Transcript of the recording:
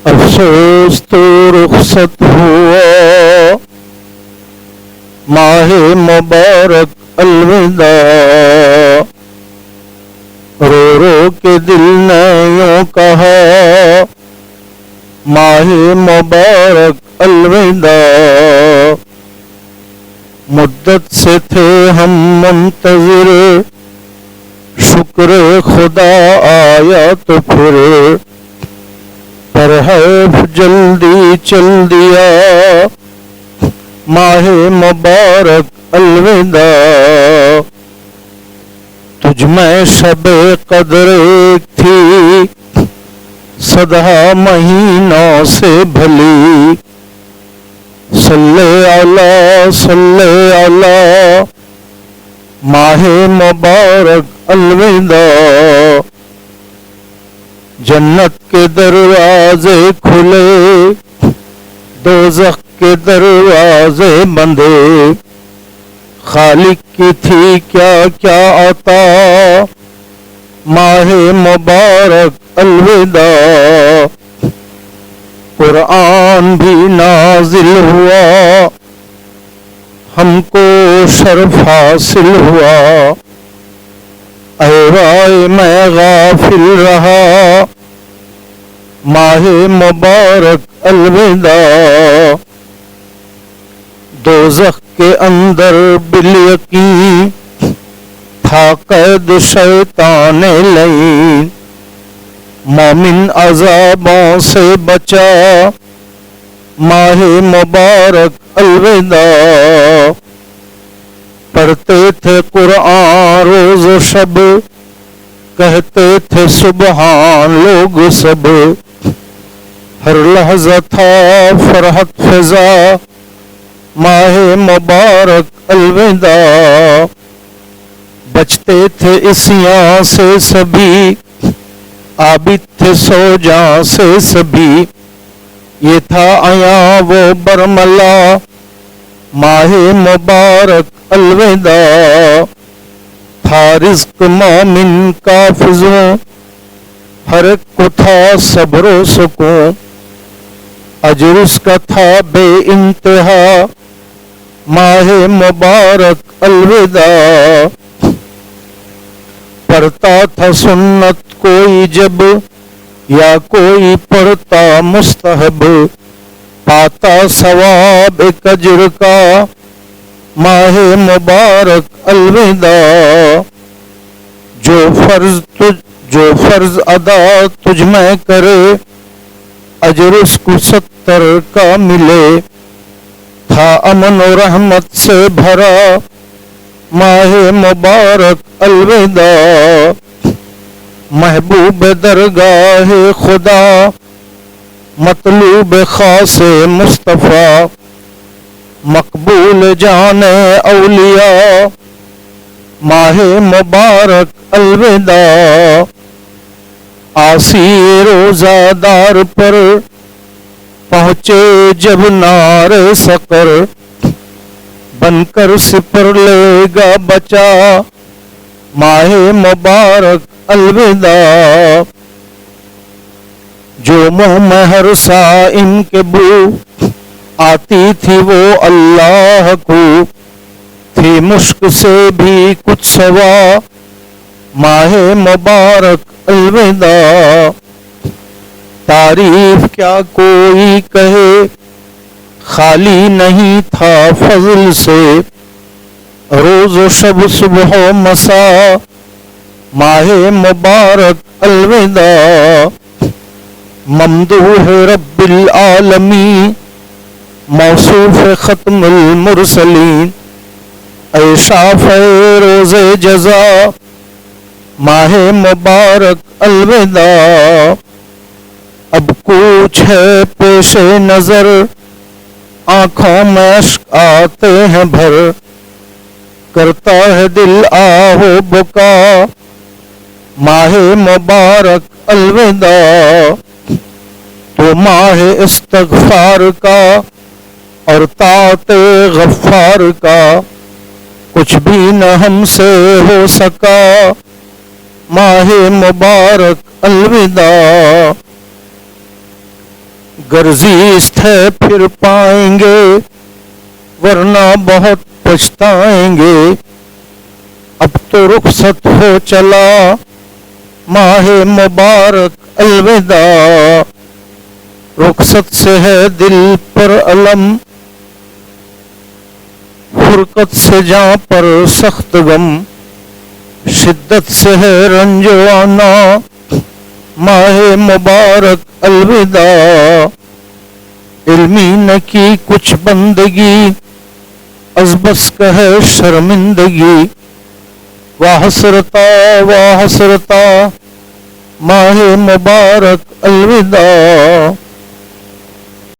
افسوس تو رخصت ہوا ماہ مبارک الوداع، رو رو کے دل نے یوں کہا ماہ مبارک الوداع، مدت سے تھے ہم منتظر، شکر خدا آیا تو پھر، پر حیف جلدی چل دیا ماہ مبارک الوداع، تجھ میں شب قدر ایک تھی صدہ مہینوں سے بھلی، صلی علی ماہ مبارک الوداع، جنت کے دروازے کھلے دوزخ کے دروازے بندے، خالق کی تھی کیا کیا عطا ماہ مبارک الوداع، قرآن بھی نازل ہوا ہم کو شرف حاصل ہوا، اے وائے میں غافل رہا ماہ مبارک الوداع، دوزخ کے اندر بالیقین تھا قید شیطان لعین، مومن عذابوں سے بچا ماہ مبارک الوداع، پڑھتے تھے قرآن روز و شب، کہتے تھے سبحان لوگ سب، ہر لحظہ تھا فرحت فضا ماہ مبارک الوداع، بچتے تھے عصیاں سے سبھی، عابد تھے سو جاں سے سبھی، یہ تھا عیاں وہ برملا ماہ مبارک الوداع، تھا رزق مومن کا فضوں ہر ایک کو تھا صبر و سکون، اجر اس کا تھا بے انتہا ماہ مبارک الوداع، پڑھتا تھا سنت کوئی جب یا کوئی پڑھتا مستحب، پاتا ثواب ایک اجر کا ماہ مبارک الوداع، جو فرض ادا تجھ میں کرے اجر اس کو 70 کا ملے، تھا امن و رحمت سے بھرا ماہ مبارک الوداع، محبوب درگاہ خدا مطلوب خاص مصطفیٰ، مقبول جان اولیاء ماہ مبارک الوداع، آسی روزہ دار پر پہنچے جب نار سقر، بن کر سپر لے گا بچا ماہ مبارک الوداع، جو منہ میں ہر صائم کے بو آتی تھی وہ اللہ کو، تھی مشک سے بھی کچھ سوا ماہ مبارک الوداع، تعریف کیا کوئی کہے خالی نہیں تھا فضل سے، روز و شب صبح و مساء ماہ مبارک الوداع، ممدوح رب العالمین موصوف ختم المرسلین، اے شافع روز جزا ماہ مبارک الوداع، اب کچھ ہے پیش نظر آنکھوں میں اشک آتے ہیں بھر، کرتا ہے دل آہ و بکا ماہ مبارک الوداع، تو ماہ استغفار کا اور طاعت غفار کا کچھ بھی نہ ہم سے ہو سکا ماہ مبارک الوداع، گرزیست ہے پھر پائیں گے ورنہ بہت پچھتائیں گے. اب تو رخصت ہو چلا ماہ مبارک الوداع. رخصت سے ہے دل پر علم فرقت سے جاں پر سخت غم. شدت سے ہے رنج و آنا ماہ مبارک الوداع. علمی نہ کی کچھ بندگی از بس کہ ہے شرمندگی. واہ حسرتا ماہ مبارک الوداع.